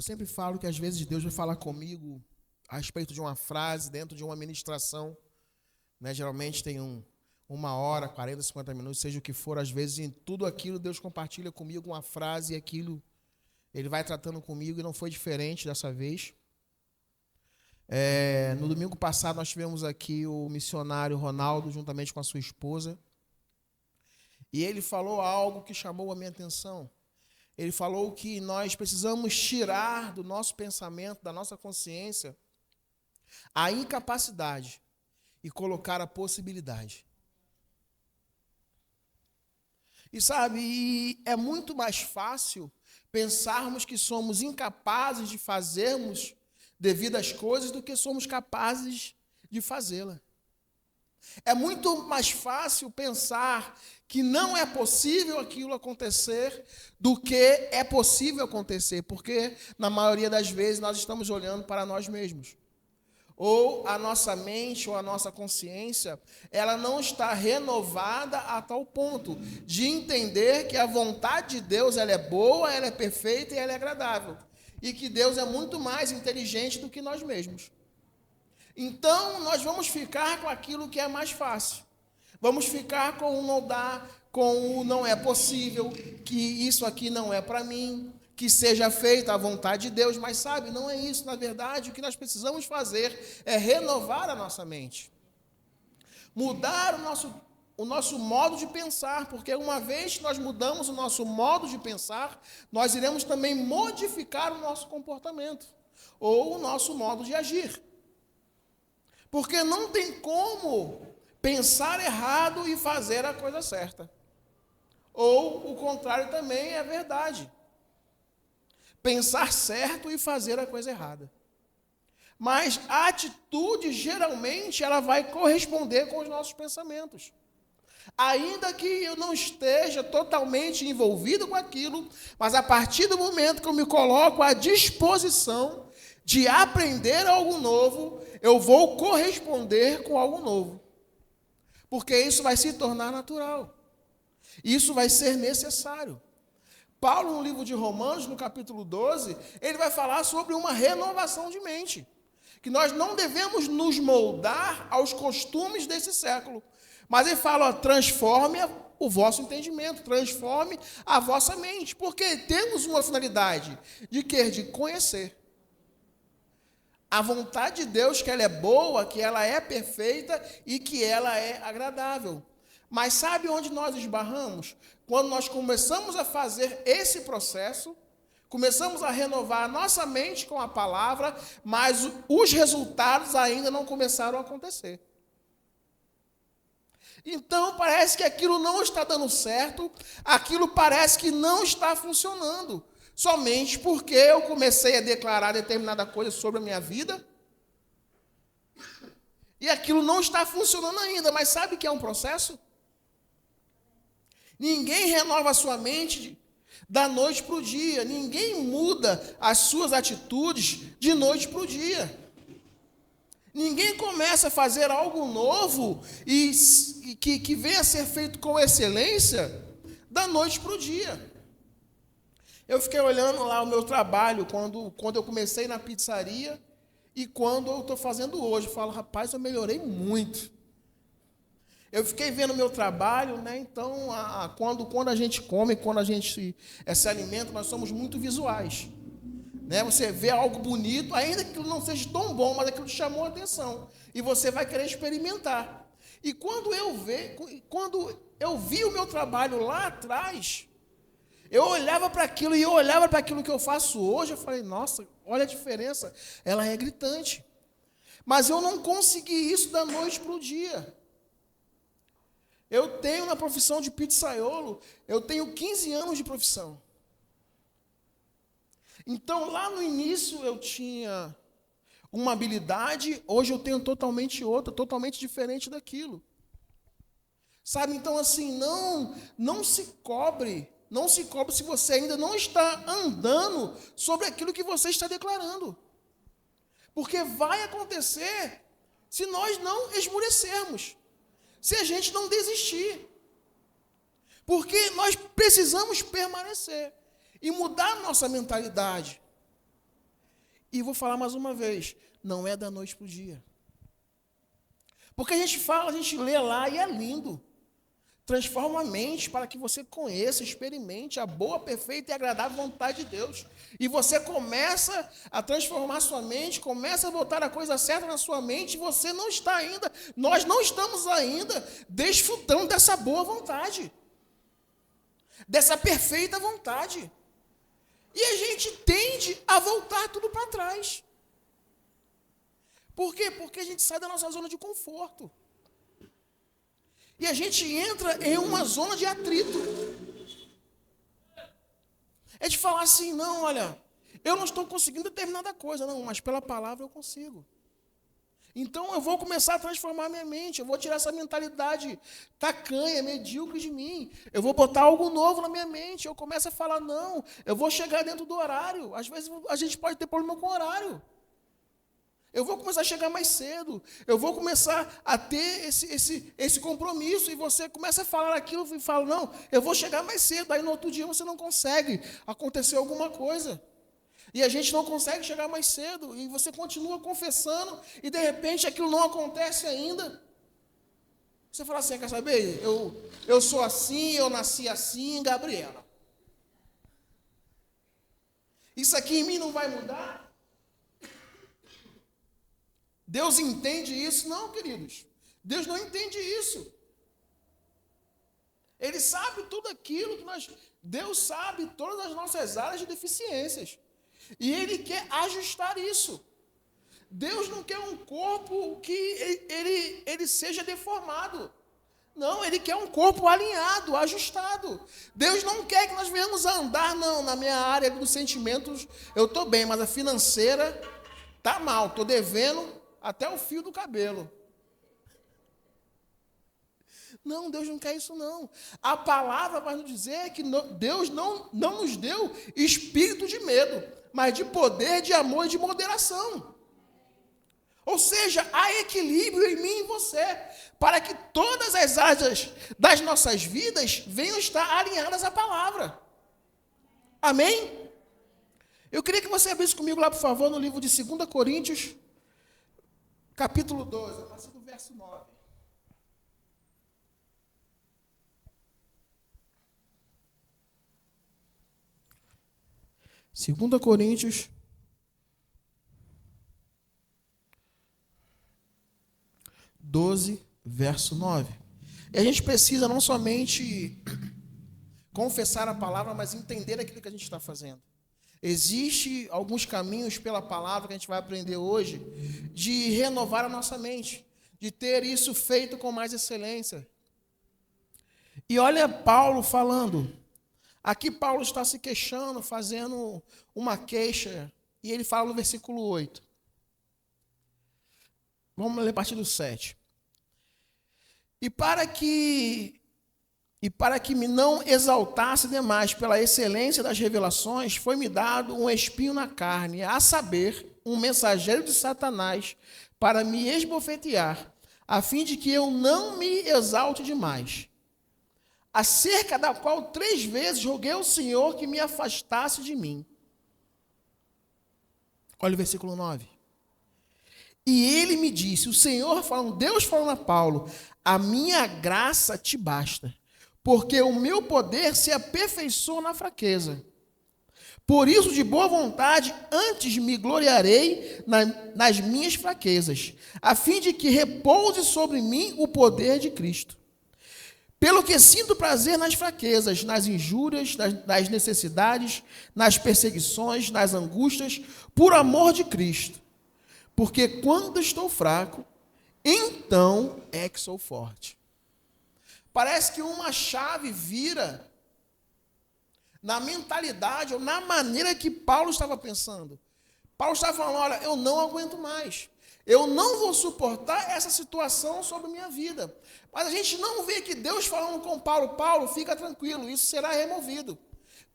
Eu sempre falo que às vezes Deus vai falar comigo a respeito de uma frase dentro de uma ministração, né? Geralmente tem uma hora, 40, 50 minutos, seja o que for, às vezes em tudo aquilo Deus compartilha comigo uma frase e aquilo Ele vai tratando comigo e não foi diferente dessa vez. No domingo passado nós tivemos aqui o missionário Ronaldo juntamente com a sua esposa e ele falou algo que chamou a minha atenção. Ele falou que nós precisamos tirar do nosso pensamento, da nossa consciência, a incapacidade e colocar a possibilidade. E sabe, é muito mais fácil pensarmos que somos incapazes de fazermos devidas coisas do que somos capazes de fazê-la. É muito mais fácil pensar que não é possível aquilo acontecer do que é possível acontecer, porque na maioria das vezes nós estamos olhando para nós mesmos. Ou a nossa mente ou a nossa consciência, ela não está renovada a tal ponto de entender que a vontade de Deus ela é boa, ela é perfeita e ela é agradável. E que Deus é muito mais inteligente do que nós mesmos. Então, nós vamos ficar com aquilo que é mais fácil. Vamos ficar com o não dá, com o não é possível, que isso aqui não é para mim, que seja feita a vontade de Deus. Mas sabe, não é isso. Na verdade, o que nós precisamos fazer é renovar a nossa mente. Mudar o nosso modo de pensar, porque uma vez que nós mudamos o nosso modo de pensar, nós iremos também modificar o nosso comportamento, ou o nosso modo de agir. Porque não tem como pensar errado e fazer a coisa certa. Ou o contrário também é verdade. Pensar certo e fazer a coisa errada. Mas a atitude, geralmente, ela vai corresponder com os nossos pensamentos. Ainda que eu não esteja totalmente envolvido com aquilo, mas a partir do momento que eu me coloco à disposição de aprender algo novo, eu vou corresponder com algo novo. Porque isso vai se tornar natural. Isso vai ser necessário. Paulo, no livro de Romanos, no capítulo 12, ele vai falar sobre uma renovação de mente. Que nós não devemos nos moldar aos costumes desse século. Mas ele fala, transforme o vosso entendimento, transforme a vossa mente. Porque temos uma finalidade de quê? De conhecer. A vontade de Deus, que ela é boa, que ela é perfeita e que ela é agradável. Mas sabe onde nós esbarramos? Quando nós começamos a fazer esse processo, começamos a renovar a nossa mente com a palavra, mas os resultados ainda não começaram a acontecer. Então parece que aquilo não está dando certo, aquilo parece que não está funcionando. Somente porque eu comecei a declarar determinada coisa sobre a minha vida e aquilo não está funcionando ainda. Mas sabe o que é um processo? Ninguém renova a sua mente da noite para o dia. Ninguém muda as suas atitudes de noite para o dia. Ninguém começa a fazer algo novo e que venha a ser feito com excelência da noite para o dia. Eu fiquei olhando lá o meu trabalho quando eu comecei na pizzaria e quando eu estou fazendo hoje. Eu falo, rapaz, eu melhorei muito. Eu fiquei vendo o meu trabalho, né? Então, quando a gente come, quando a gente se alimenta, nós somos muito visuais. Né? Você vê algo bonito, ainda que aquilo não seja tão bom, mas aquilo te chamou a atenção. E você vai querer experimentar. E quando eu vi o meu trabalho lá atrás, eu olhava para aquilo e eu olhava para aquilo que eu faço hoje, eu falei, nossa, olha a diferença, ela é gritante. Mas eu não consegui isso da noite para o dia. Eu tenho na profissão de pizzaiolo, eu tenho 15 anos de profissão. Então, lá no início eu tinha uma habilidade, hoje eu tenho totalmente outra, totalmente diferente daquilo. Sabe, então assim, não se cobre se você ainda não está andando sobre aquilo que você está declarando. Porque vai acontecer se nós não esmorecermos, se a gente não desistir. Porque nós precisamos permanecer e mudar nossa mentalidade. E vou falar mais uma vez, não é da noite para o dia. Porque a gente fala, a gente lê lá e é lindo. Transforma a mente para que você conheça, experimente a boa, perfeita e agradável vontade de Deus. E você começa a transformar sua mente, começa a botar a coisa certa na sua mente, e você não está ainda, nós não estamos ainda desfrutando dessa boa vontade, dessa perfeita vontade. E a gente tende a voltar tudo para trás. Por quê? Porque a gente sai da nossa zona de conforto. E a gente entra em uma zona de atrito. É de falar assim, não, olha, eu não estou conseguindo determinada coisa, não, mas pela palavra eu consigo. Então eu vou começar a transformar minha mente, eu vou tirar essa mentalidade tacanha, medíocre de mim. Eu vou botar algo novo na minha mente. Eu começo a falar, não, eu vou chegar dentro do horário. Às vezes a gente pode ter problema com o horário. Eu vou começar a chegar mais cedo. Eu vou começar a ter esse compromisso. E você começa a falar aquilo e fala, não, eu vou chegar mais cedo. Aí no outro dia você não consegue. Aconteceu alguma coisa. E a gente não consegue chegar mais cedo. E você continua confessando. E de repente aquilo não acontece ainda. Você fala assim, quer saber? Eu sou assim, eu nasci assim, Gabriela. Isso aqui em mim não vai mudar? Deus entende isso? Não, queridos. Deus não entende isso. Ele sabe tudo aquilo que nós... Deus sabe todas as nossas áreas de deficiências. E Ele quer ajustar isso. Deus não quer um corpo que ele seja deformado. Não, Ele quer um corpo alinhado, ajustado. Deus não quer que nós venhamos a andar, não, na minha área dos sentimentos, eu estou bem, mas a financeira está mal, estou devendo até o fio do cabelo. Não, Deus não quer isso, não. A palavra vai nos dizer que Deus não nos deu espírito de medo, mas de poder, de amor e de moderação. Ou seja, há equilíbrio em mim e em você, para que todas as áreas das nossas vidas venham estar alinhadas à palavra. Amém? Eu queria que você abrisse comigo lá, por favor, no livro de 2 Coríntios, capítulo 12, a partir do verso 9. Segunda Coríntios 12, verso 9. E a gente precisa não somente confessar a palavra, mas entender aquilo que a gente está fazendo. Existem alguns caminhos pela palavra que a gente vai aprender hoje de renovar a nossa mente, de ter isso feito com mais excelência. E olha Paulo falando. Aqui Paulo está se queixando, fazendo uma queixa, e ele fala no versículo 8. Vamos ler a partir do 7. E para que me não exaltasse demais pela excelência das revelações, foi-me dado um espinho na carne, a saber, um mensageiro de Satanás, para me esbofetear, a fim de que eu não me exalte demais. Acerca da qual 3 vezes roguei ao Senhor que me afastasse de mim. Olha o versículo 9. E ele me disse, o Senhor falando, Deus falando a Paulo, a minha graça te basta, porque o meu poder se aperfeiçoa na fraqueza. Por isso, de boa vontade, antes me gloriarei nas minhas fraquezas, a fim de que repouse sobre mim o poder de Cristo. Pelo que sinto prazer nas fraquezas, nas injúrias, nas necessidades, nas perseguições, nas angústias, por amor de Cristo. Porque quando estou fraco, então é que sou forte. Parece que uma chave vira na mentalidade ou na maneira que Paulo estava pensando. Paulo estava falando, olha, eu não aguento mais. Eu não vou suportar essa situação sobre minha vida. Mas a gente não vê que Deus falando com Paulo, Paulo, fica tranquilo, isso será removido.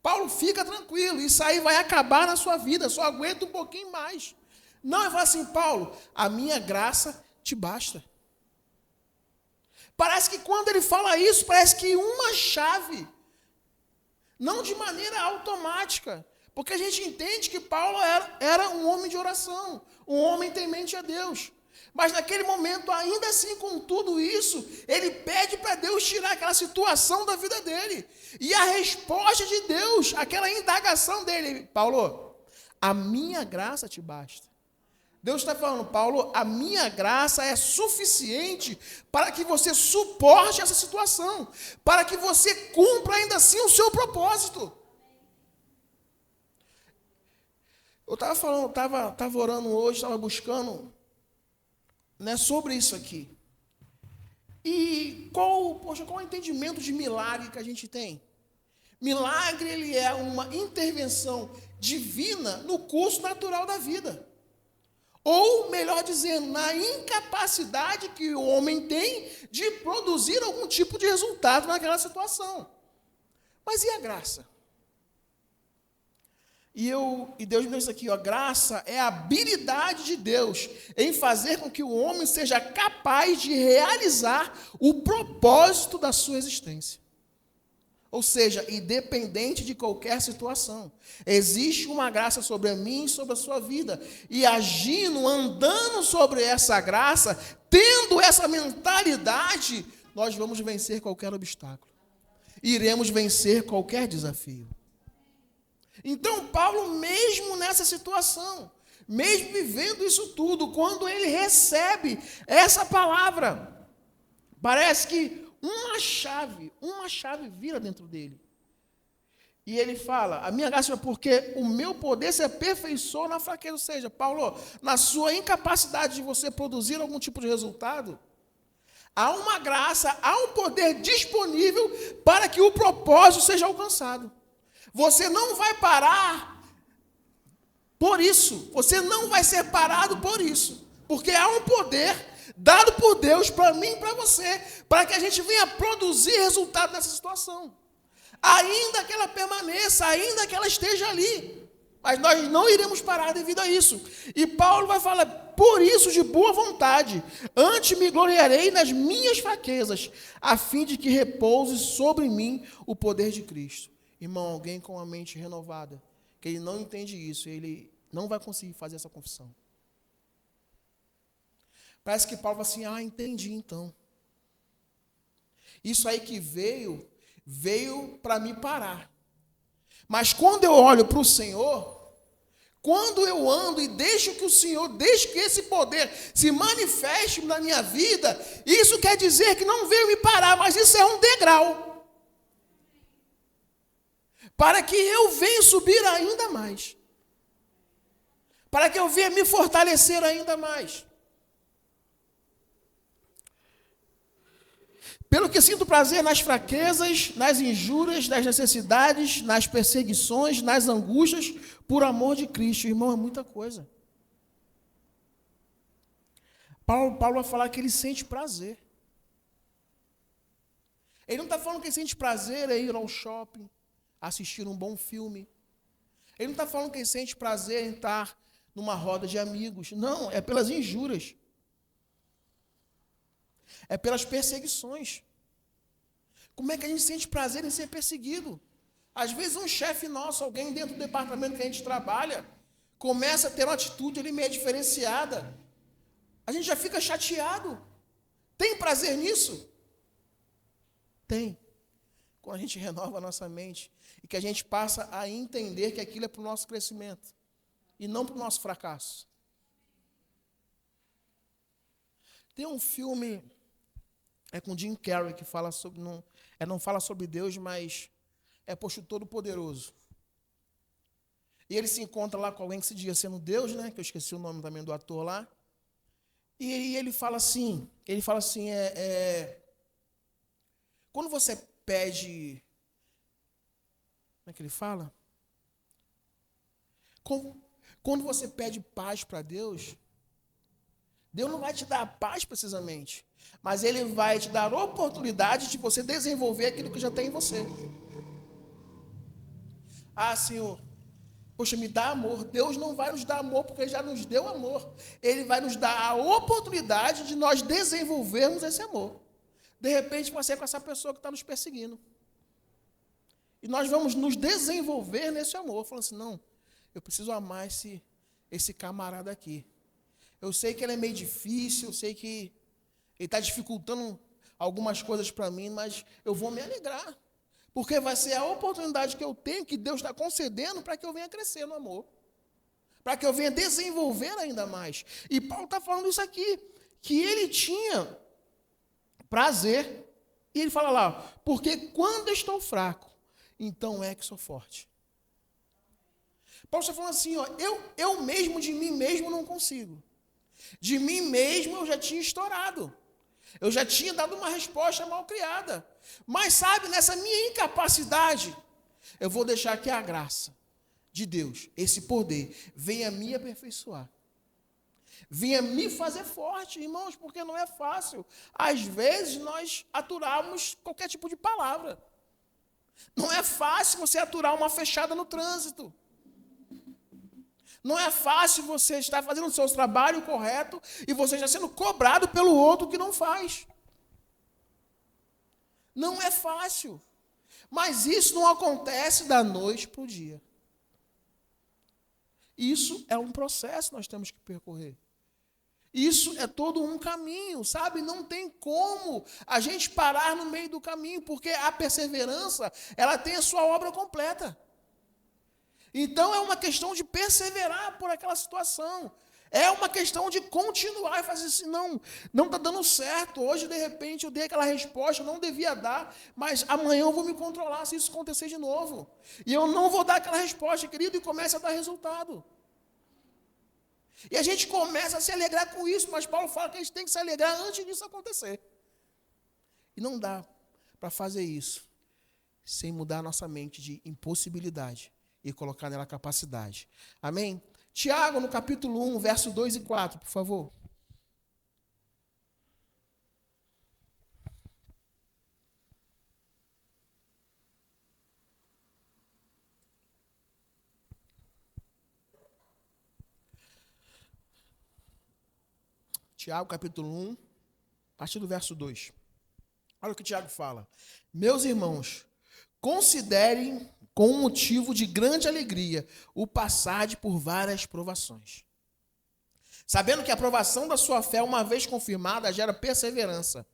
Paulo, fica tranquilo, isso aí vai acabar na sua vida, só aguenta um pouquinho mais. Não, ele fala assim, Paulo, a minha graça te basta. Parece que quando ele fala isso, parece que uma chave, não de maneira automática, Porque a gente entende que Paulo era um homem de oração, um homem temente a Deus. Mas naquele momento, ainda assim, com tudo isso, ele pede para Deus tirar aquela situação da vida dele. E a resposta de Deus, aquela indagação dele, Paulo, a minha graça te basta. Deus está falando, Paulo, a minha graça é suficiente para que você suporte essa situação, para que você cumpra ainda assim o seu propósito. Eu estava orando hoje, estava buscando, né, sobre isso aqui. E qual é o entendimento de milagre que a gente tem? Milagre, ele é uma intervenção divina no curso natural da vida. Ou, melhor dizendo, na incapacidade que o homem tem de produzir algum tipo de resultado naquela situação. Mas e a graça? E Deus me disse aqui, graça é a habilidade de Deus em fazer com que o homem seja capaz de realizar o propósito da sua existência. Ou seja, independente de qualquer situação, existe uma graça sobre a mim e sobre a sua vida. E agindo, andando sobre essa graça, tendo essa mentalidade, nós vamos vencer qualquer obstáculo. Iremos vencer qualquer desafio. Então, Paulo, mesmo nessa situação, mesmo vivendo isso tudo, quando ele recebe essa palavra, parece que uma chave vira dentro dele. E ele fala, a minha graça é porque o meu poder se aperfeiçoa na fraqueza. Ou seja, Paulo, na sua incapacidade de você produzir algum tipo de resultado, há uma graça, há um poder disponível para que o propósito seja alcançado. Você não vai parar por isso. Você não vai ser parado por isso. Porque há um poder dado por Deus para mim e para você, para que a gente venha produzir resultado nessa situação. Ainda que ela permaneça, ainda que ela esteja ali. Mas nós não iremos parar devido a isso. E Paulo vai falar, por isso de boa vontade, antes me gloriarei nas minhas fraquezas, a fim de que repouse sobre mim o poder de Cristo. Irmão, alguém com a mente renovada, que ele não entende isso, ele não vai conseguir fazer essa confissão. Parece que Paulo fala assim, entendi então. Isso aí que veio para me parar. Mas quando eu olho para o Senhor, quando eu ando e deixo que esse poder se manifeste na minha vida, isso quer dizer que não veio me parar, mas isso é um degrau. Para que eu venha subir ainda mais. Para que eu venha me fortalecer ainda mais. Pelo que sinto prazer nas fraquezas, nas injúrias, nas necessidades, nas perseguições, nas angústias, por amor de Cristo. Irmão, é muita coisa. Paulo vai falar que ele sente prazer. Ele não está falando que ele sente prazer em ir ao shopping, assistir um bom filme. Ele não está falando que ele sente prazer em estar numa roda de amigos. Não, é pelas injúrias. É pelas perseguições. Como é que a gente sente prazer em ser perseguido? Às vezes um chefe nosso, alguém dentro do departamento que a gente trabalha, começa a ter uma atitude ali meio diferenciada. A gente já fica chateado. Tem prazer nisso? Tem. Quando a gente renova a nossa mente e que a gente passa a entender que aquilo é para o nosso crescimento e não para o nosso fracasso. Tem um filme com Jim Carrey que fala sobre, não fala sobre Deus, mas é Poxa Todo-Poderoso. E ele se encontra lá com alguém que se dizia sendo Deus, né? Que eu esqueci o nome também do ator lá. E ele fala assim, quando você pede, como é que ele fala? Quando você pede paz para Deus, Deus não vai te dar a paz precisamente, mas Ele vai te dar a oportunidade de você desenvolver aquilo que já tem em você. Senhor, poxa, me dá amor. Deus não vai nos dar amor porque Ele já nos deu amor. Ele vai nos dar a oportunidade de nós desenvolvermos esse amor. De repente, você é com essa pessoa que está nos perseguindo. E nós vamos nos desenvolver nesse amor, falando assim, não, eu preciso amar esse camarada aqui. Eu sei que ele é meio difícil, eu sei que ele está dificultando algumas coisas para mim, mas eu vou me alegrar. Porque vai ser a oportunidade que eu tenho, que Deus está concedendo para que eu venha crescer no amor. Para que eu venha desenvolver ainda mais. E Paulo está falando isso aqui, que ele tinha prazer. E ele fala lá, porque quando estou fraco, então é que sou forte. Paulo está falando assim, ó, eu mesmo, de mim mesmo, não consigo. De mim mesmo eu já tinha estourado. Eu já tinha dado uma resposta mal criada. Mas sabe, nessa minha incapacidade, eu vou deixar que a graça de Deus, esse poder, venha me aperfeiçoar. Venha me fazer forte, irmãos, porque não é fácil. Às vezes nós aturamos qualquer tipo de palavra. Não é fácil você aturar uma fechada no trânsito. Não é fácil você estar fazendo o seu trabalho correto e você está sendo cobrado pelo outro que não faz. Não é fácil. Mas isso não acontece da noite para o dia. Isso é um processo que nós temos que percorrer. Isso é todo um caminho, sabe? Não tem como a gente parar no meio do caminho, porque a perseverança, ela tem a sua obra completa. Então é uma questão de perseverar por aquela situação. É uma questão de continuar e fazer assim, não está dando certo. Hoje, de repente, eu dei aquela resposta, eu não devia dar, mas amanhã eu vou me controlar se isso acontecer de novo. E eu não vou dar aquela resposta, querido, e começa a dar resultado. E a gente começa a se alegrar com isso, mas Paulo fala que a gente tem que se alegrar antes disso acontecer. E não dá para fazer isso sem mudar a nossa mente de impossibilidade e colocar nela capacidade. Amém? Tiago, no capítulo 1, verso 2 e 4, por favor. Tiago, capítulo 1, a partir do verso 2. Olha o que Tiago fala. Meus irmãos, considerem com um motivo de grande alegria o passar por várias provações. Sabendo que a provação da sua fé, uma vez confirmada, gera perseverança.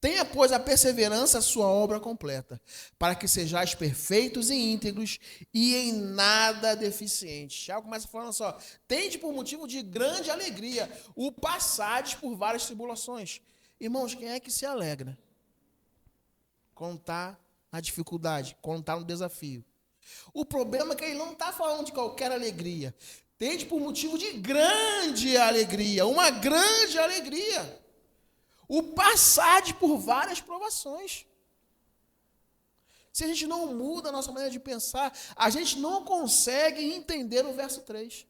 Tenha, pois, a perseverança a sua obra completa, para que sejais perfeitos e íntegros e em nada deficientes. Tiago começa falando só, tende por motivo de grande alegria o passar por várias tribulações. Irmãos, quem é que se alegra? Quando está na dificuldade, quando está no desafio. O problema é que ele não está falando de qualquer alegria. Tende por motivo de grande alegria, uma grande alegria. O passar por várias provações. Se a gente não muda a nossa maneira de pensar, a gente não consegue entender o verso 3.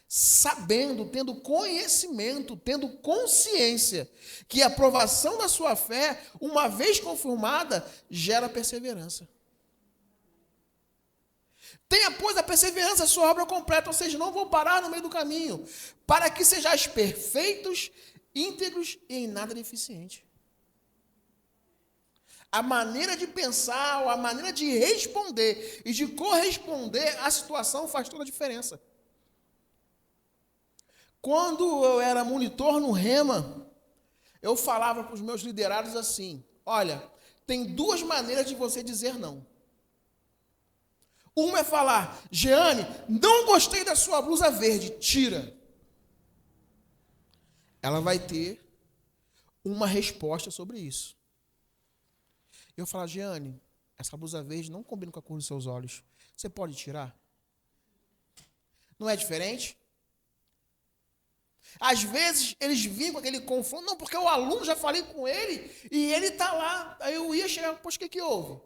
Sabendo, tendo conhecimento, tendo consciência que a aprovação da sua fé, uma vez confirmada, gera perseverança. Tenha, pois, a perseverança a sua obra completa, ou seja, não vou parar no meio do caminho, para que sejais perfeitos, íntegros e em nada deficiente. A maneira de pensar, a maneira de responder e de corresponder à situação faz toda a diferença. Quando eu era monitor no Rema, eu falava para os meus liderados assim, olha, tem duas maneiras de você dizer não. Uma é falar, Jeane, não gostei da sua blusa verde, tira. Ela vai ter uma resposta sobre isso. Eu falo, Jeane, essa blusa verde não combina com a cor dos seus olhos. Você pode tirar? Não é diferente? Às vezes, eles vinham com aquele confronto, não, porque o aluno, já falei com ele, e ele está lá. Aí eu ia chegar, poxa, o que houve?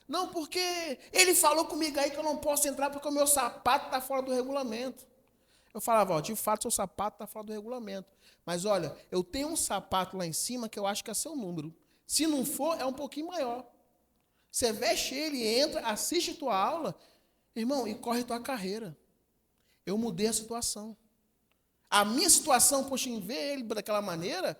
Não, porque ele falou comigo aí que eu não posso entrar porque o meu sapato está fora do regulamento. Eu falava, ó, de fato, seu sapato está fora do regulamento. Mas, olha, eu tenho um sapato lá em cima que eu acho que é seu número. Se não for, é um pouquinho maior. Você veste ele, entra, assiste tua aula, irmão, e corre tua carreira. Eu mudei a situação. A minha situação, poxa, em ver ele daquela maneira,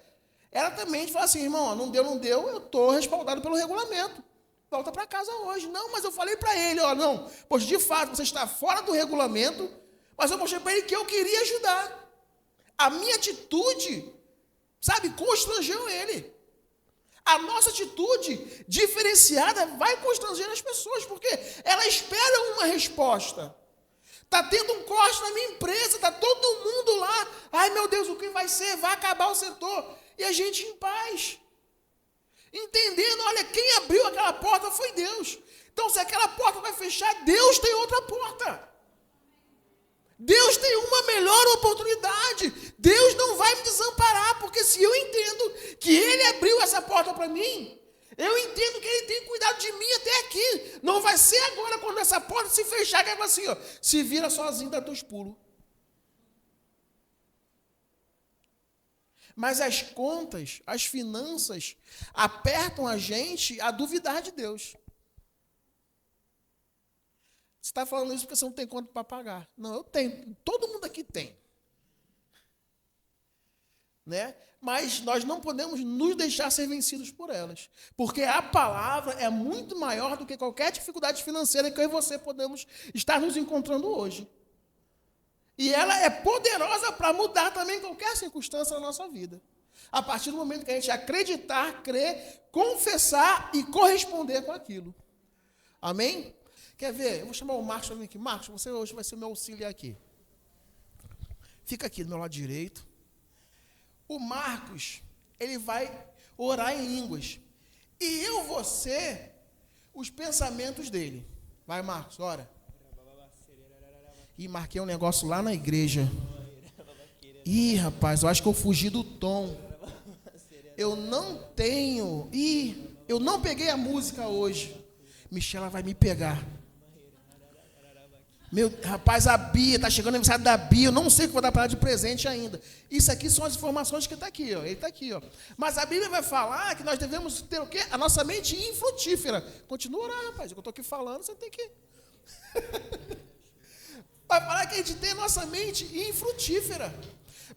era também de falar assim, irmão, ó, não deu, eu estou respaldado pelo regulamento. volta para casa hoje. Não, mas eu falei para ele, ó, não, pois de fato você está fora do regulamento, mas eu mostrei para ele que eu queria ajudar. A minha atitude, sabe, constrangeu ele. A nossa atitude diferenciada vai constranger as pessoas, porque elas esperam uma resposta. Está tendo um corte na minha empresa, está todo mundo lá. Ai, meu Deus, o que vai ser? Vai acabar o setor. E a gente em paz. Entendendo, olha, quem abriu aquela porta foi Deus. Então, se aquela porta vai fechar, Deus tem outra porta. Deus tem uma melhor oportunidade. Deus não vai me desamparar, porque se eu entendo que Ele abriu essa porta para mim, eu entendo que Ele tem cuidado de mim até aqui. Não vai ser agora, quando essa porta se fechar, que é assim, ó, se vira sozinho, dá teus pulos. Mas as contas, as finanças, apertam a gente a duvidar de Deus. Você está falando isso porque você não tem conta para pagar. Não, eu tenho. Todo mundo aqui tem. Né? Mas nós não podemos nos deixar ser vencidos por elas. Porque a palavra é muito maior do que qualquer dificuldade financeira que eu e você podemos estar nos encontrando hoje. E ela é poderosa para mudar também qualquer circunstância na nossa vida. A partir do momento que a gente acreditar, crer, confessar e corresponder com aquilo. Amém? Quer ver? Eu vou chamar o Marcos para vir aqui. Marcos, você hoje vai ser o meu auxiliar aqui. Fica aqui do meu lado direito. O Marcos, ele vai orar em línguas. E eu vou ser os pensamentos dele. Vai, Marcos, ora. Ih, marquei um negócio lá na igreja. Ih, rapaz, eu acho que eu fugi do tom. Eu não tenho. Ih, eu não peguei a música hoje. Michela vai me pegar. Meu, rapaz, a Bia, está chegando o aniversário da Bia, eu não sei o que vou dar para ela de presente ainda. Isso aqui são as informações que está aqui, ó. Ele está aqui, ó. Mas a Bíblia vai falar que nós devemos ter o quê? A nossa mente infrutífera. Continua a orar, rapaz. Eu estou aqui falando, você tem que... Vai falar que a gente tem a nossa mente infrutífera.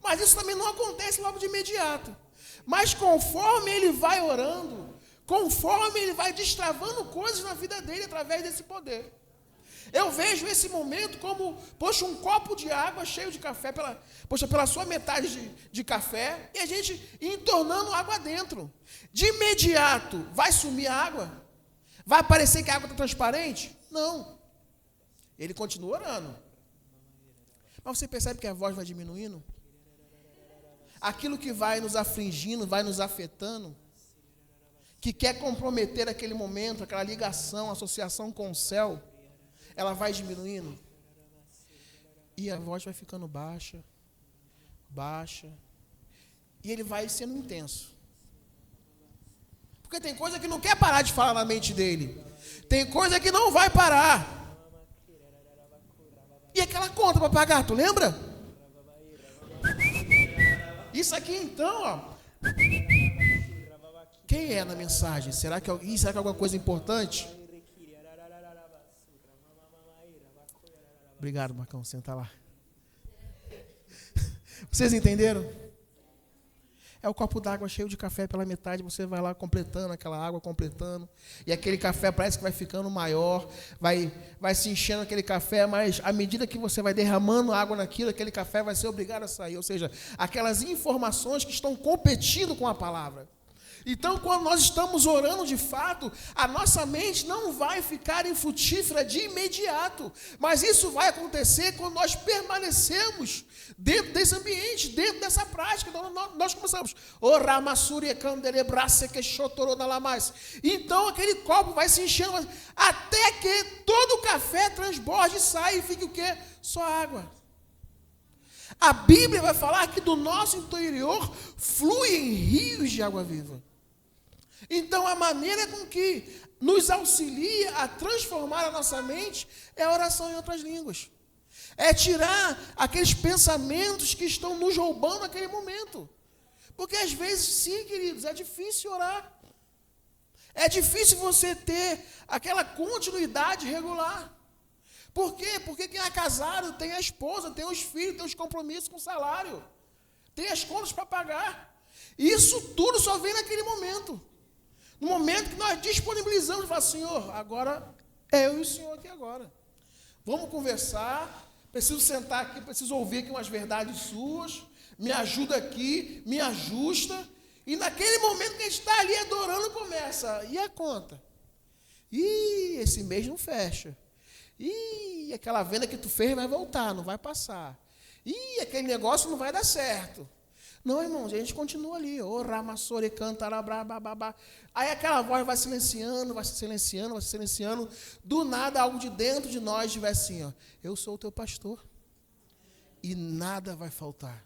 Mas isso também não acontece logo de imediato. Mas conforme ele vai orando, conforme ele vai destravando coisas na vida dele através desse poder. Eu vejo esse momento como, poxa, um copo de água cheio de café, pela sua metade de café, e a gente entornando água dentro. De imediato, vai sumir a água? Vai parecer que a água está transparente? Não. Ele continua orando. Mas você percebe que a voz vai diminuindo? Aquilo que vai nos afligindo, vai nos afetando, que quer comprometer aquele momento, aquela ligação, associação com o céu, ela vai diminuindo. E a voz vai ficando baixa, baixa. E ele vai sendo intenso. Porque tem coisa que não quer parar de falar na mente dele. Tem coisa que não vai parar. E aquela conta para pagar, tu lembra? Isso aqui então, ó. Quem é na mensagem? Será que é alguma coisa importante? Obrigado, Marcão, senta lá. Vocês entenderam? É o copo d'água cheio de café pela metade, você vai lá completando aquela água, completando, e aquele café parece que vai ficando maior, vai se enchendo aquele café, mas à medida que você vai derramando água naquilo, aquele café vai ser obrigado a sair, ou seja, aquelas informações que estão competindo com a palavra. Então, quando nós estamos orando de fato, a nossa mente não vai ficar infrutífera de imediato, mas isso vai acontecer quando nós permanecemos dentro desse ambiente, dentro dessa prática. Então, nós começamos. Então, aquele copo vai se enchendo até que todo o café transborde e sai e fique o quê? Só água. A Bíblia vai falar que do nosso interior fluem rios de água viva. Então, a maneira com que nos auxilia a transformar a nossa mente é a oração em outras línguas. É tirar aqueles pensamentos que estão nos roubando naquele momento. Porque às vezes, sim, queridos, é difícil orar. É difícil você ter aquela continuidade regular. Por quê? Porque quem é casado tem a esposa, tem os filhos, tem os compromissos com o salário. Tem as contas para pagar. Isso tudo só vem naquele momento. No momento que nós disponibilizamos, fala, Senhor, agora é eu e o Senhor aqui agora. Vamos conversar, preciso sentar aqui, preciso ouvir aqui umas verdades suas, me ajuda aqui, me ajusta. E naquele momento que a gente está ali adorando, começa, e a conta? Ih, esse mês não fecha. Ih, aquela venda que tu fez vai voltar, não vai passar. Ih, aquele negócio não vai dar certo. Não, irmãos, a gente continua ali. Ô, ramassore, cantarabra, bababá. Aí aquela voz vai silenciando, vai se silenciando, vai se silenciando. Do nada, algo de dentro de nós vai assim, ó. Eu sou o teu pastor. E nada vai faltar.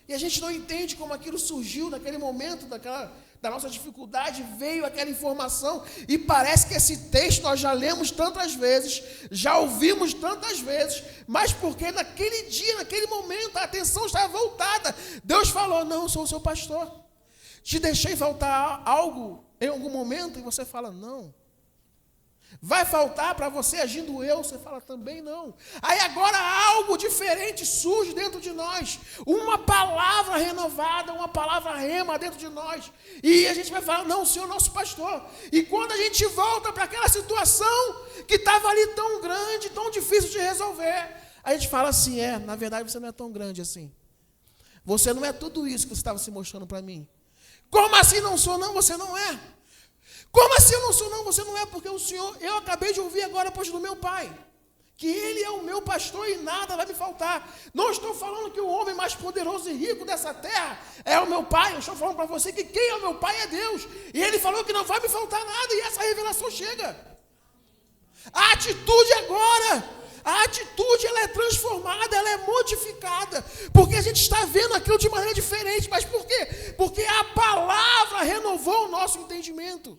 E a gente não entende como aquilo surgiu naquele momento, da nossa dificuldade, veio aquela informação, e parece que esse texto nós já lemos tantas vezes, já ouvimos tantas vezes, mas porque naquele dia, naquele momento, a atenção estava voltada. Deus falou, não, eu sou o seu pastor. Te deixei faltar algo em algum momento, e você fala, não. Vai faltar para você agindo eu? Você fala, também não. Aí agora algo diferente surge dentro de nós. Uma palavra renovada, uma palavra rema dentro de nós. E a gente vai falar, não, o Senhor é nosso pastor. E quando a gente volta para aquela situação que estava ali tão grande, tão difícil de resolver, a gente fala assim, na verdade você não é tão grande assim. Você não é tudo isso que você estava se mostrando para mim. Como assim não sou? Não, você não é. Como assim eu não sou? Não, você não é, porque o Senhor, eu acabei de ouvir agora depois do meu pai, que Ele é o meu pastor e nada vai me faltar. Não estou falando que o homem mais poderoso e rico dessa terra é o meu pai, eu estou falando para você que quem é o meu pai é Deus. E Ele falou que não vai me faltar nada, e essa revelação chega. A atitude agora, a atitude ela é transformada, ela é modificada, porque a gente está vendo aquilo de maneira diferente. Mas por quê? Porque a palavra renovou o nosso entendimento,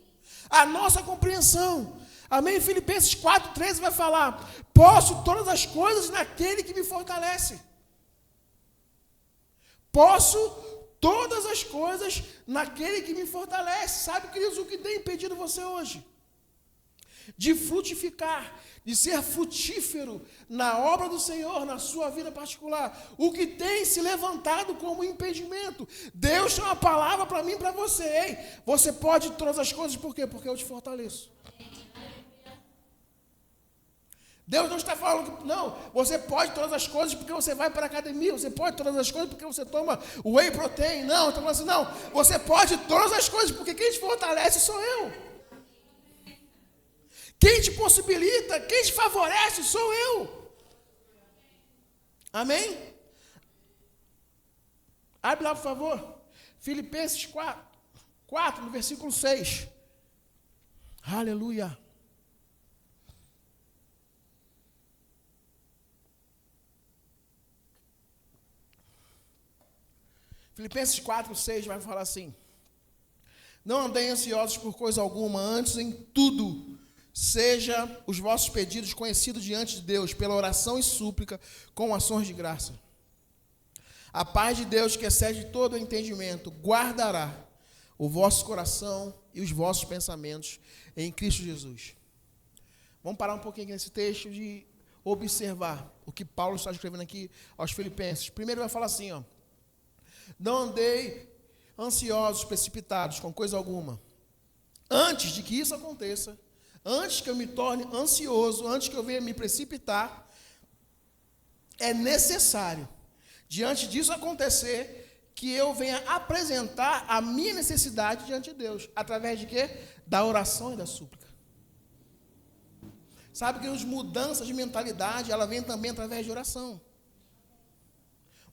a nossa compreensão. Amém? Filipenses 4,13 vai falar, posso todas as coisas naquele que me fortalece. Posso todas as coisas naquele que me fortalece. Sabe, queridos, o que tem impedido você hoje? De frutificar, de ser frutífero na obra do Senhor, na sua vida particular. O que tem se levantado como impedimento. Deus tem uma palavra para mim e para você. Ei, você pode todas as coisas, por quê? Porque eu te fortaleço. Deus não está falando que, não, você pode todas as coisas porque você vai para a academia, você pode todas as coisas porque você toma whey protein. Não, estou falando assim, não, você pode todas as coisas porque quem te fortalece sou eu. Quem te possibilita, quem te favorece, sou eu. Amém? Abre lá, por favor. Filipenses 4, no versículo 6. Aleluia. Filipenses 4, 6 vai falar assim. Não andem ansiosos por coisa alguma, antes em tudo seja os vossos pedidos conhecidos diante de Deus, pela oração e súplica, com ações de graça. A paz de Deus, que excede todo o entendimento, guardará o vosso coração e os vossos pensamentos em Cristo Jesus. Vamos parar um pouquinho nesse texto de observar o que Paulo está escrevendo aqui aos Filipenses. Primeiro vai falar assim, ó. Não andei ansiosos, precipitados, com coisa alguma. Antes de que isso aconteça, antes que eu me torne ansioso, antes que eu venha me precipitar, é necessário, diante disso acontecer, que eu venha apresentar a minha necessidade diante de Deus. Através de quê? Da oração e da súplica. Sabe que as mudanças de mentalidade, ela vem também através de oração.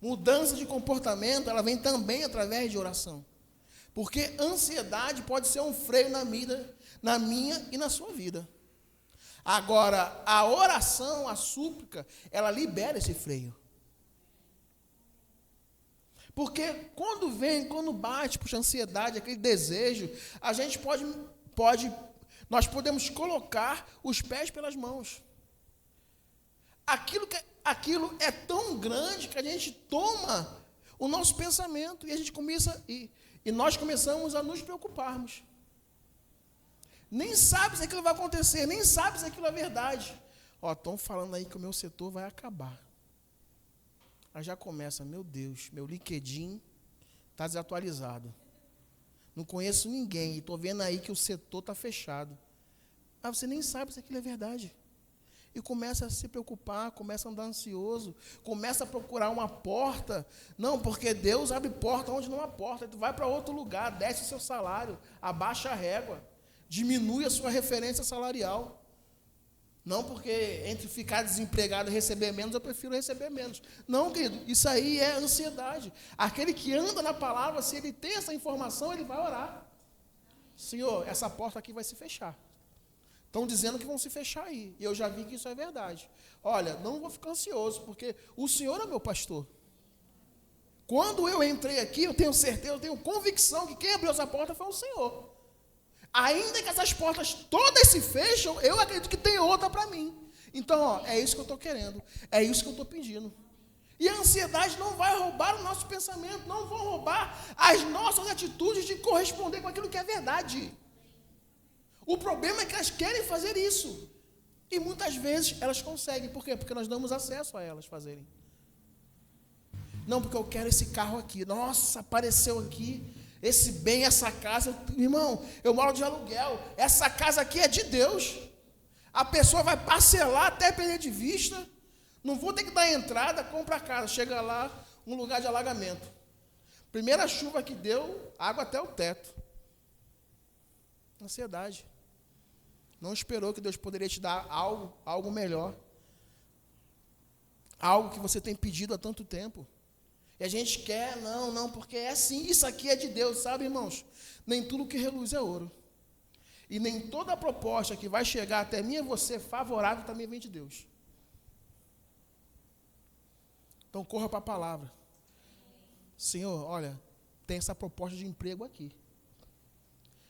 Mudança de comportamento, ela vem também através de oração. Porque ansiedade pode ser um freio na minha e na sua vida. Agora, a oração, a súplica, ela libera esse freio. Porque quando bate, puxa, ansiedade, aquele desejo, a gente nós podemos colocar os pés pelas mãos. Aquilo é tão grande que a gente toma o nosso pensamento e a gente começa e nós começamos a nos preocuparmos. Nem sabe se aquilo vai acontecer, nem sabe se aquilo é verdade. Estão falando aí que o meu setor vai acabar. Aí já começa, meu Deus, meu LinkedIn está desatualizado. não conheço ninguém, e estou vendo aí que o setor está fechado. Mas você nem sabe se aquilo é verdade. E começa a se preocupar, começa a andar ansioso, começa a procurar uma porta. Não, porque Deus abre porta onde não há porta. Tu vai para outro lugar, desce o seu salário, abaixa a régua, diminui a sua referência salarial. Não porque entre ficar desempregado e receber menos, eu prefiro receber menos. Não, querido, isso aí é ansiedade. Aquele que anda na palavra, se ele tem essa informação, ele vai orar. Senhor, essa porta aqui vai se fechar. Estão dizendo que vão se fechar aí. E eu já vi que isso é verdade. Olha, não vou ficar ansioso, porque o Senhor é meu pastor. Quando eu entrei aqui, eu tenho certeza, eu tenho convicção que quem abriu essa porta foi o Senhor. Ainda que essas portas todas se fecham, eu acredito que tem outra para mim. Então, ó, é isso que eu estou querendo. É isso que eu estou pedindo. E a ansiedade não vai roubar o nosso pensamento, não vão roubar as nossas atitudes de corresponder com aquilo que é verdade. O problema é que elas querem fazer isso. E muitas vezes elas conseguem. Por quê? Porque nós damos acesso a elas fazerem. Não, porque eu quero esse carro aqui. Nossa, apareceu aqui. Esse bem, essa casa. Irmão, eu moro de aluguel. Essa casa aqui é de Deus. A pessoa vai parcelar até perder de vista. Não vou ter que dar entrada, compra a casa. Chega lá, um lugar de alagamento. Primeira chuva que deu, água até o teto. Ansiedade. Não esperou que Deus poderia te dar algo melhor. Algo que você tem pedido há tanto tempo. E a gente quer, não, porque é assim, isso aqui é de Deus, sabe, irmãos? Nem tudo que reluz é ouro. E nem toda proposta que vai chegar até mim e você favorável também vem de Deus. Então corra para a palavra. Senhor, olha, tem essa proposta de emprego aqui.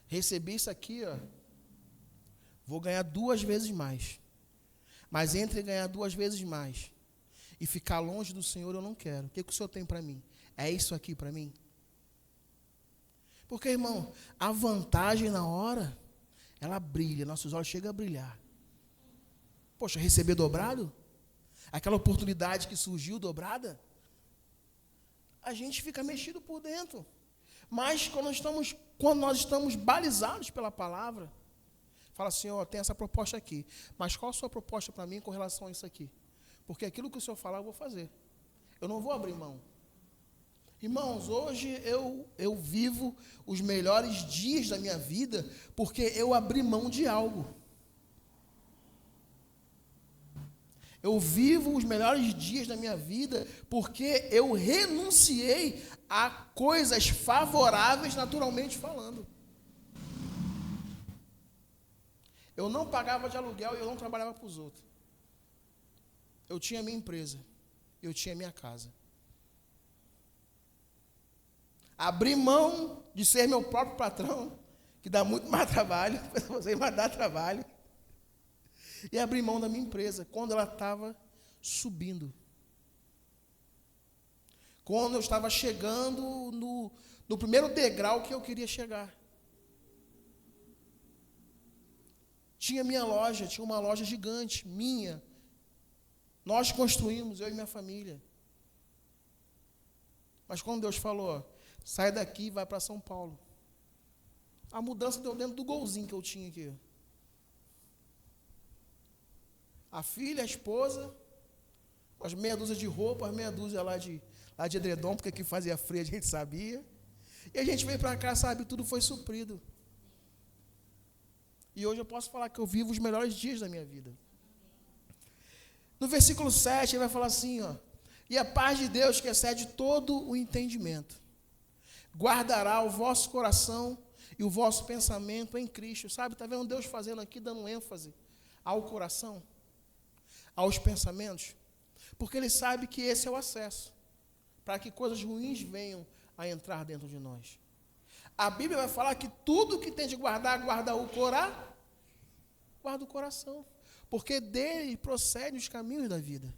Recebi isso aqui, ó. Vou ganhar 2 vezes mais. Mas entre ganhar 2 vezes mais e ficar longe do Senhor, eu não quero. O que o Senhor tem para mim? É isso aqui para mim? Porque, irmão, a vantagem na hora, ela brilha, nossos olhos chegam a brilhar. Poxa, receber dobrado? Aquela oportunidade que surgiu dobrada? A gente fica mexido por dentro. Mas quando nós estamos balizados pela palavra, fala assim, ó, tem essa proposta aqui. Mas qual a sua proposta para mim com relação a isso aqui? Porque aquilo que o Senhor falar, eu vou fazer. Eu não vou abrir mão. Irmãos, hoje eu vivo os melhores dias da minha vida porque eu abri mão de algo. Eu vivo os melhores dias da minha vida porque eu renunciei a coisas favoráveis naturalmente falando. Eu não pagava de aluguel e eu não trabalhava para os outros. Eu tinha minha empresa, eu tinha minha casa. Abri mão de ser meu próprio patrão, que dá muito mais trabalho, você vai dar trabalho. E abri mão da minha empresa, quando ela estava subindo. Quando eu estava chegando no primeiro degrau que eu queria chegar. Tinha minha loja, tinha uma loja gigante, minha. Nós construímos, eu e minha família. Mas quando Deus falou, sai daqui e vai para São Paulo. A mudança deu dentro do golzinho que eu tinha aqui. A filha, a esposa, as meia dúzia de roupa, as meia dúzia lá de edredom, porque aqui fazia frio, a gente sabia. E a gente veio para cá, sabe, tudo foi suprido. E hoje eu posso falar que eu vivo os melhores dias da minha vida. No versículo 7, ele vai falar assim, ó, e a paz de Deus, que excede todo o entendimento, guardará o vosso coração e o vosso pensamento em Cristo. Sabe, está vendo Deus fazendo aqui, dando ênfase ao coração, aos pensamentos, porque Ele sabe que esse é o acesso, para que coisas ruins venham a entrar dentro de nós. A Bíblia vai falar que tudo que tem de guardar, guarda o coração, porque dele procedem os caminhos da vida.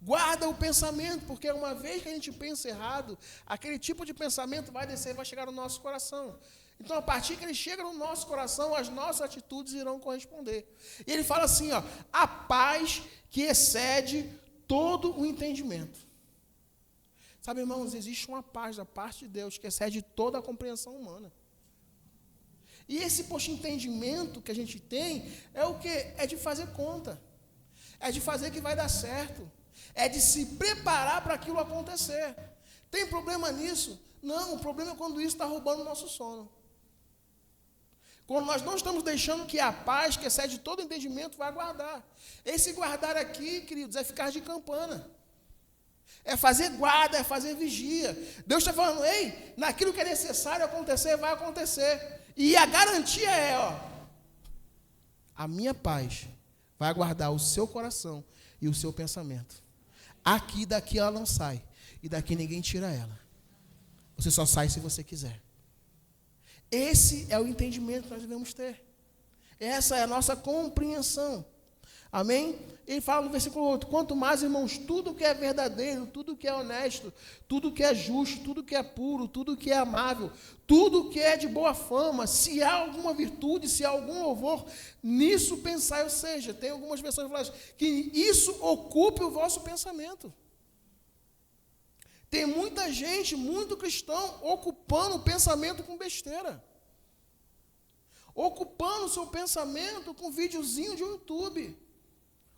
Guarda o pensamento, porque uma vez que a gente pensa errado, aquele tipo de pensamento vai descer e vai chegar no nosso coração. Então, a partir que ele chega no nosso coração, as nossas atitudes irão corresponder. E ele fala assim, ó, a paz que excede todo o entendimento. Sabe, irmãos, existe uma paz da parte de Deus que excede toda a compreensão humana. E esse entendimento que a gente tem é o quê? É de fazer conta. É de fazer que vai dar certo. É de se preparar para aquilo acontecer. Tem problema nisso? Não, o problema é quando isso está roubando o nosso sono. Quando nós não estamos deixando que a paz, que excede todo entendimento, vai guardar. Esse guardar aqui, queridos, é ficar de campana. É fazer guarda, é fazer vigia. Deus está falando, ei, naquilo que é necessário acontecer, vai acontecer. E a garantia é, a minha paz vai guardar o seu coração e o seu pensamento. Aqui, daqui ela não sai. E daqui ninguém tira ela. Você só sai se você quiser. Esse é o entendimento que nós devemos ter. Essa é a nossa compreensão. Amém? Ele fala no versículo 8, quanto mais, irmãos, tudo que é verdadeiro, tudo que é honesto, tudo que é justo, tudo que é puro, tudo que é amável, tudo que é de boa fama, se há alguma virtude, se há algum louvor, nisso pensai, ou seja, tem algumas versões que falam que isso ocupe o vosso pensamento. Tem muita gente, muito cristão, ocupando o pensamento com besteira. Ocupando o seu pensamento com videozinho de YouTube.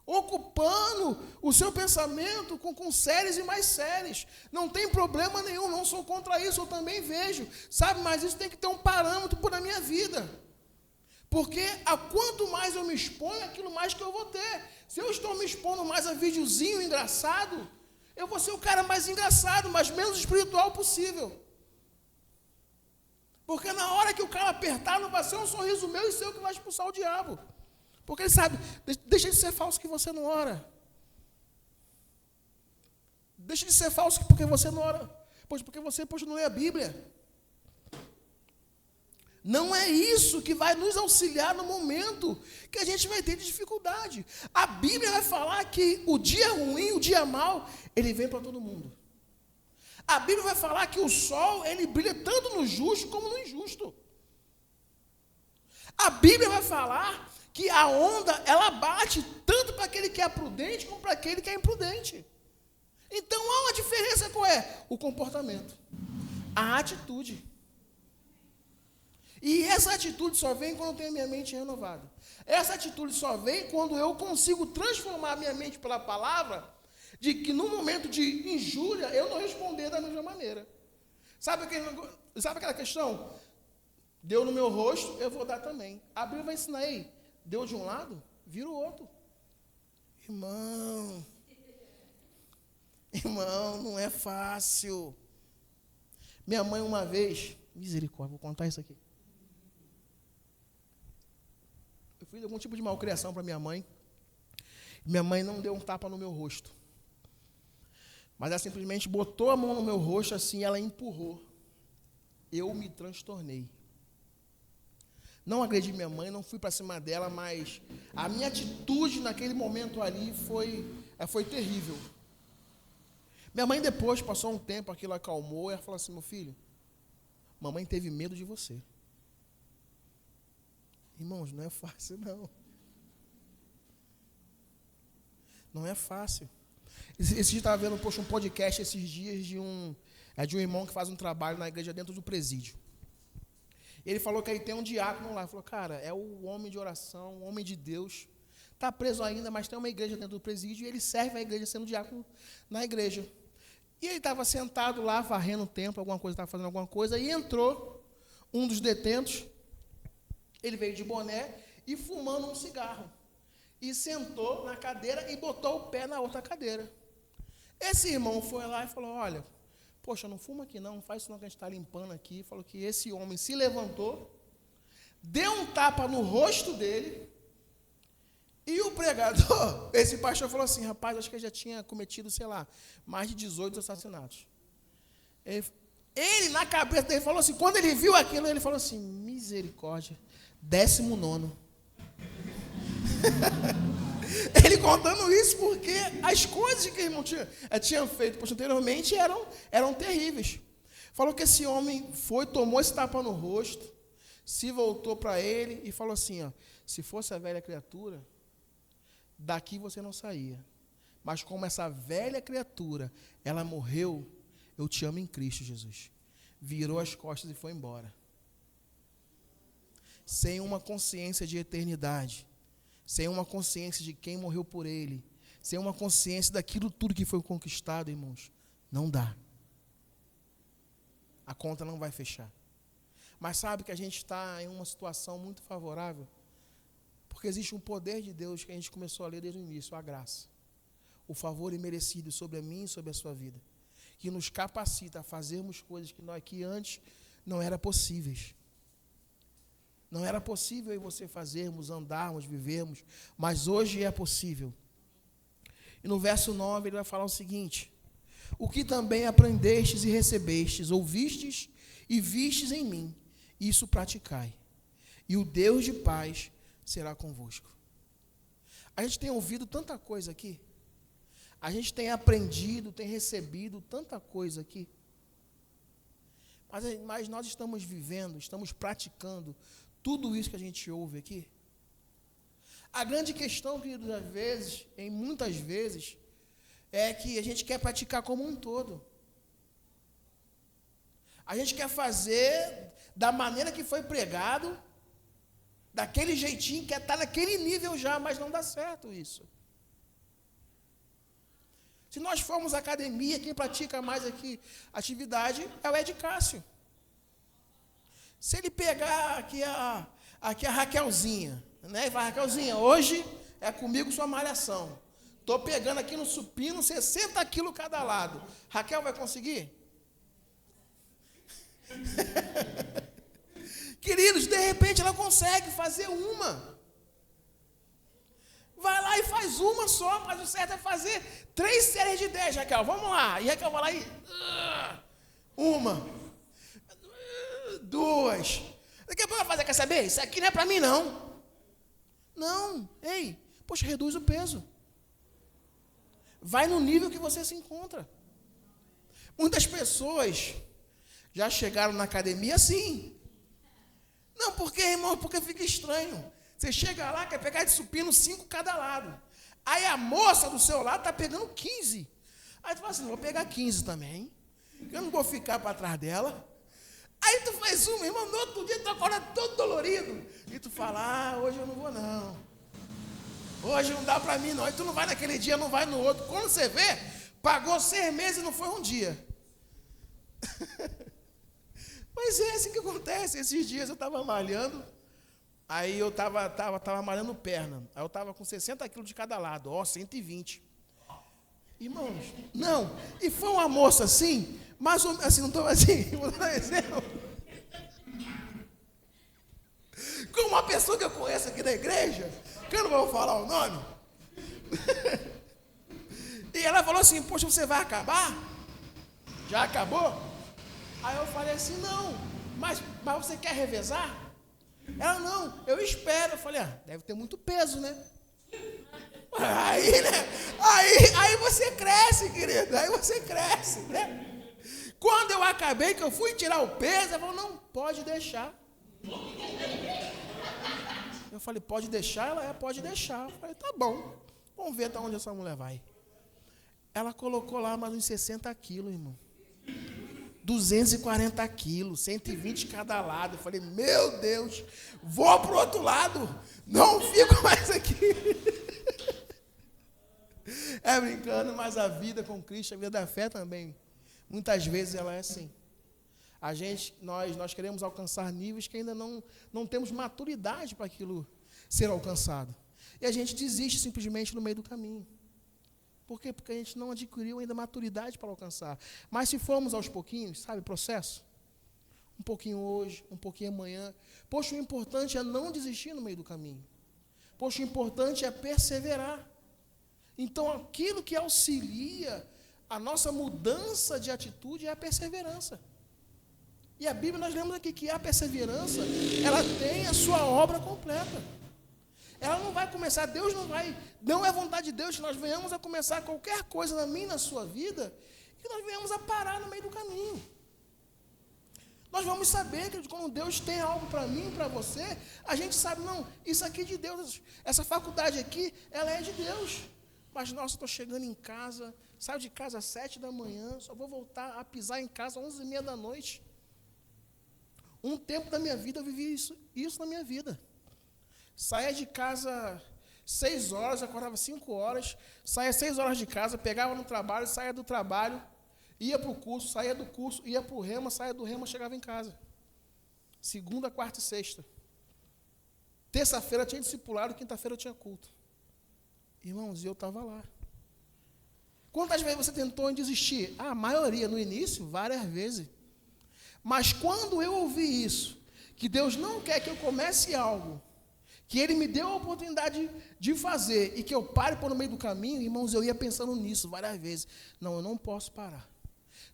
Ocupando o seu pensamento com séries e mais séries. Não tem problema nenhum, não sou contra isso, eu também vejo. Sabe, mas isso tem que ter um parâmetro para a minha vida. Porque a quanto mais eu me exponho, aquilo mais que eu vou ter. Se eu estou me expondo mais a videozinho engraçado, eu vou ser o cara mais engraçado, mas menos espiritual possível. Porque na hora que o cara apertar, não vai ser um sorriso meu e seu que vai expulsar o diabo. Porque ele sabe, deixa de ser falso que você não ora. Deixa de ser falso porque você não ora. Porque você não lê a Bíblia. Não é isso que vai nos auxiliar no momento que a gente vai ter de dificuldade. A Bíblia vai falar que o dia ruim, o dia mau, ele vem para todo mundo. A Bíblia vai falar que o sol, ele brilha tanto no justo como no injusto. A Bíblia vai falar que a onda, ela bate tanto para aquele que é prudente como para aquele que é imprudente. Então, há uma diferença qual é? O comportamento, a atitude. E essa atitude só vem quando eu tenho a minha mente renovada. Essa atitude só vem quando eu consigo transformar a minha mente pela palavra, de que no momento de injúria, eu não responder da mesma maneira. Sabe aquela questão? Deu no meu rosto, eu vou dar também. A Bíblia vai ensinar aí. Deu de um lado, vira o outro. Irmão, não é fácil. Minha mãe uma vez, misericórdia, vou contar isso aqui. Eu fiz algum tipo de malcriação para minha mãe. Minha mãe não deu um tapa no meu rosto. Mas ela simplesmente botou a mão no meu rosto assim, ela empurrou. Eu me transtornei. Não agredi minha mãe, não fui para cima dela, mas a minha atitude naquele momento ali foi terrível. Minha mãe depois, passou um tempo, aquilo acalmou, e ela falou assim, meu filho, mamãe teve medo de você. Irmãos, não é fácil não. Não é fácil. Esse dia estava vendo um podcast esses dias de um irmão que faz um trabalho na igreja dentro do presídio. Ele falou que aí tem um diácono lá. Ele falou, cara, é o homem de oração, o homem de Deus. Está preso ainda, mas tem uma igreja dentro do presídio e ele serve a igreja sendo diácono na igreja. E ele estava sentado lá, varrendo o templo, estava fazendo alguma coisa, e entrou um dos detentos. Ele veio de boné e fumando um cigarro. E sentou na cadeira e botou o pé na outra cadeira. Esse irmão foi lá e falou, olha, poxa, não fuma aqui não faz isso não que a gente está limpando aqui. Falou que esse homem se levantou, deu um tapa no rosto dele, e o pregador, esse pastor falou assim, rapaz, acho que ele já tinha cometido, sei lá, mais de 18 assassinatos. Ele na cabeça dele falou assim, quando ele viu aquilo, ele falou assim, misericórdia, 19º. Ele contando isso porque as coisas que o irmão tinha feito posteriormente eram terríveis. Falou que esse homem tomou esse tapa no rosto, se voltou para ele e falou assim, se fosse a velha criatura, daqui você não saía. Mas como essa velha criatura, ela morreu, eu te amo em Cristo Jesus. Virou as costas e foi embora. Sem uma consciência de eternidade, sem uma consciência de quem morreu por ele, sem uma consciência daquilo tudo que foi conquistado, irmãos, não dá. A conta não vai fechar. Mas sabe que a gente está em uma situação muito favorável, porque existe um poder de Deus que a gente começou a ler desde o início, a graça. O favor imerecido sobre a mim e sobre a sua vida, que nos capacita a fazermos coisas que antes não eram possíveis. Não era possível eu e você fazermos, andarmos, vivermos, mas hoje é possível. E no verso 9 ele vai falar o seguinte: o que também aprendestes e recebestes, ouvistes e vistes em mim, isso praticai, e o Deus de paz será convosco. A gente tem ouvido tanta coisa aqui, a gente tem aprendido, tem recebido tanta coisa aqui, mas nós estamos vivendo, estamos praticando tudo isso que a gente ouve aqui. A grande questão, queridos, muitas vezes, é que a gente quer praticar como um todo. A gente quer fazer da maneira que foi pregado, daquele jeitinho, quer estar naquele nível já, mas não dá certo isso. Se nós formos à academia, quem pratica mais aqui atividade é o Ed Cássio. Se ele pegar aqui a Raquelzinha, né? E vai, Raquelzinha, hoje é comigo sua malhação. Estou pegando aqui no supino 60 quilos cada lado. Raquel vai conseguir? Queridos, de repente ela consegue fazer uma. Vai lá e faz uma só, mas o certo é fazer 3 séries de 10, Raquel. Vamos lá. E Raquel vai lá e... uma. 2. Daqui a pouco ela vai fazer, quer saber? Isso aqui não é para mim, não. Não. Ei, poxa, reduz o peso. Vai no nível que você se encontra. Muitas pessoas já chegaram na academia assim. Não, porque, irmão, porque fica estranho. Você chega lá, quer pegar de supino 5 cada lado. Aí a moça do seu lado está pegando 15. Aí tu fala assim, vou pegar 15 também. Eu não vou ficar para trás dela. Aí tu faz uma, irmão, no outro dia tu acorda todo dolorido. E tu fala, hoje eu não vou não. Hoje não dá para mim não. Aí tu não vai naquele dia, não vai no outro. Quando você vê, pagou 6 meses e não foi um dia. Mas é assim que acontece. Esses dias eu estava malhando, aí eu estava malhando perna. Aí eu estava com 60 quilos de cada lado, 120. Irmãos, não, e foi uma moça assim, mas assim, não estou assim, vou dar um exemplo. Com uma pessoa que eu conheço aqui da igreja, que eu não vou falar o nome. E ela falou assim, poxa, você vai acabar? Já acabou? Aí eu falei assim, não, mas você quer revezar? Ela, não, eu espero. Eu falei, deve ter muito peso, né? Aí, né? Aí você cresce, querido, aí você cresce, né? Quando eu acabei, que eu fui tirar o peso, ela falou, não, pode deixar. Eu falei, pode deixar? Ela, pode deixar. Eu falei, tá bom, vamos ver até onde essa mulher vai. Ela colocou lá mais uns 60 quilos, irmão. 240 quilos, 120 cada lado. Eu falei, meu Deus, vou pro outro lado, não fico mais aqui. É brincando, mas a vida com Cristo, a vida da fé também, muitas vezes ela é assim. Nós queremos alcançar níveis que ainda não temos maturidade para aquilo ser alcançado. E a gente desiste simplesmente no meio do caminho. Por quê? Porque a gente não adquiriu ainda maturidade para alcançar. Mas se formos aos pouquinhos, sabe, processo? Um pouquinho hoje, um pouquinho amanhã. Poxa, o importante é não desistir no meio do caminho. Poxa, o importante é perseverar. Então, aquilo que auxilia a nossa mudança de atitude é a perseverança. E a Bíblia, nós lemos aqui que a perseverança, ela tem a sua obra completa. Ela não vai começar, Deus não vai, não é vontade de Deus que nós venhamos a começar qualquer coisa na minha e na sua vida, que nós venhamos a parar no meio do caminho. Nós vamos saber que quando Deus tem algo para mim e para você, a gente sabe, não, isso aqui é de Deus, essa faculdade aqui, ela é de Deus. Mas, nossa, estou chegando em casa, Saio de casa às 7 da manhã, só vou voltar a pisar em casa às 11h30 da noite. Um tempo da minha vida eu vivi isso na minha vida. Saía de casa 6 horas, acordava 5 horas, saía 6 horas de casa, pegava no trabalho, saía do trabalho, ia para o curso, saía do curso, ia para o Rema, saía do Rema, chegava em casa. Segunda, quarta e sexta. Terça-feira tinha discipulado, quinta-feira eu tinha culto. Irmãos, e eu estava lá. Quantas vezes você tentou em desistir? A maioria, no início, várias vezes. Mas quando eu ouvi isso, que Deus não quer que eu comece algo, que Ele me deu a oportunidade de fazer, e que eu pare por no meio do caminho, irmãos, eu ia pensando nisso várias vezes. Não, eu não posso parar.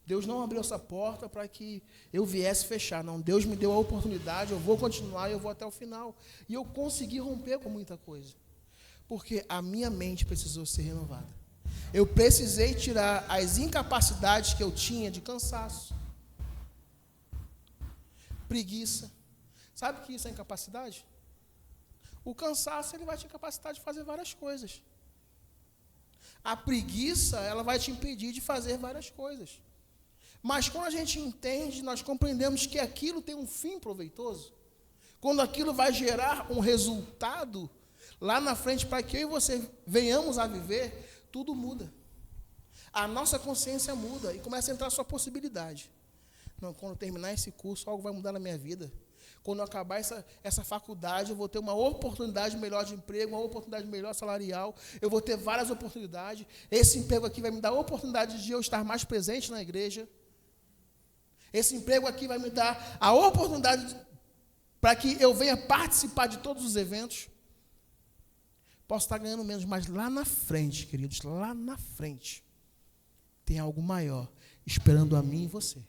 Deus não abriu essa porta para que eu viesse fechar. Não, Deus me deu a oportunidade, eu vou continuar, eu vou até o final. E eu consegui romper com muita coisa. Porque a minha mente precisou ser renovada. Eu precisei tirar as incapacidades que eu tinha de cansaço, preguiça. Sabe o que isso é incapacidade? O cansaço, ele vai te incapacitar de fazer várias coisas. A preguiça, ela vai te impedir de fazer várias coisas. Mas quando a gente entende, nós compreendemos que aquilo tem um fim proveitoso. Quando aquilo vai gerar um resultado lá na frente para que eu e você venhamos a viver, tudo muda. A nossa consciência muda e começa a entrar a sua possibilidade. Não, quando eu terminar esse curso, algo vai mudar na minha vida. Quando eu acabar essa faculdade, eu vou ter uma oportunidade melhor de emprego, uma oportunidade melhor salarial, eu vou ter várias oportunidades. Esse emprego aqui vai me dar a oportunidade de eu estar mais presente na igreja. Esse emprego aqui vai me dar a oportunidade para que eu venha participar de todos os eventos. Posso estar ganhando menos, mas lá na frente, queridos, lá na frente, tem algo maior esperando a mim e você.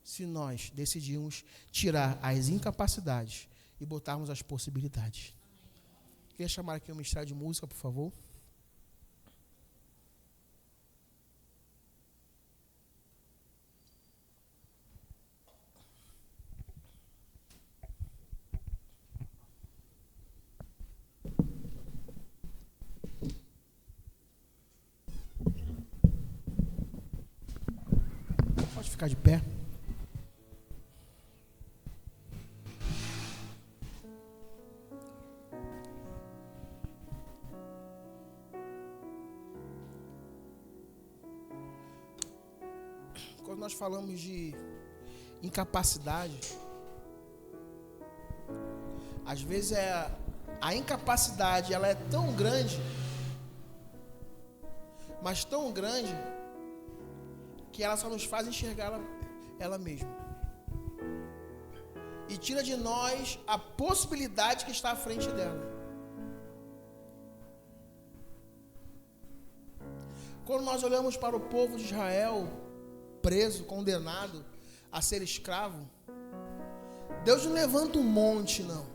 Se nós decidirmos tirar as incapacidades e botarmos as possibilidades. Queria chamar aqui o ministério de música, por favor. Pode ficar de pé. Quando nós falamos de incapacidade, às vezes a incapacidade ela é tão grande, mas tão grande, que ela só nos faz enxergar ela mesma. E tira de nós a possibilidade que está à frente dela. Quando nós olhamos para o povo de Israel, preso, condenado a ser escravo, Deus não levanta um monte, não.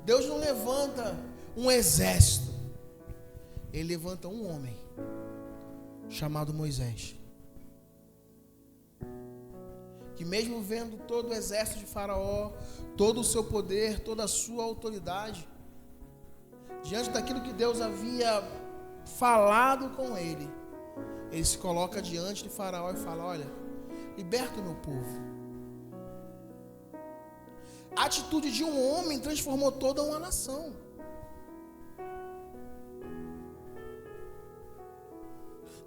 Deus não levanta um exército. Ele levanta um homem, chamado Moisés, que mesmo vendo todo o exército de Faraó, todo o seu poder, toda a sua autoridade, diante daquilo que Deus havia falado com ele, ele se coloca diante de Faraó e fala: olha, liberta o meu povo. A atitude de um homem transformou toda uma nação.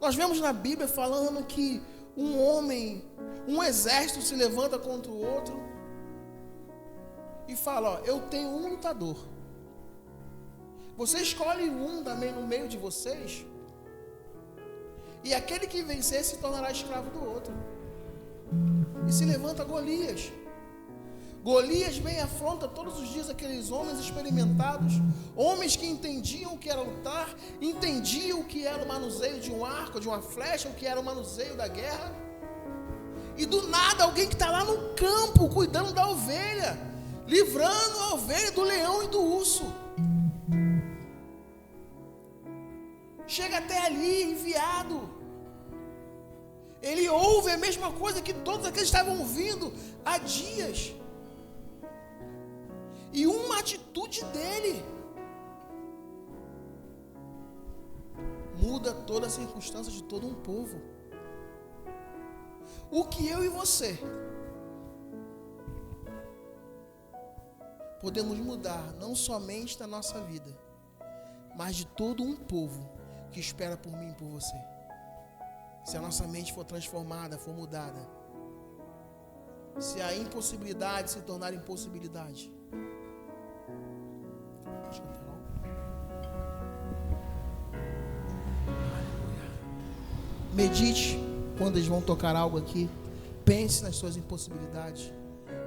Nós vemos na Bíblia falando que um homem, um exército se levanta contra o outro e fala: ó, eu tenho um lutador. Você escolhe um também no meio de vocês, e aquele que vencer se tornará escravo do outro. E se levanta Golias. Golias vem e afronta todos os dias aqueles homens experimentados, homens que entendiam o que era lutar, entendiam o que era o manuseio de um arco, de uma flecha, o que era o manuseio da guerra. E do nada, alguém que está lá no campo, cuidando da ovelha, livrando a ovelha do leão e do urso, chega até ali enviado. Ele ouve a mesma coisa que todos aqueles estavam ouvindo há dias. E uma atitude dele muda muda toda a circunstância de todo um povo. O que eu e você podemos mudar, não somente da nossa vida, mas de todo um povo que espera por mim e por você. Se a nossa mente for transformada, for mudada, se a impossibilidade se tornar impossibilidade. Medite quando eles vão tocar algo aqui. Pense nas suas impossibilidades,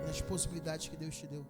nas possibilidades que Deus te deu.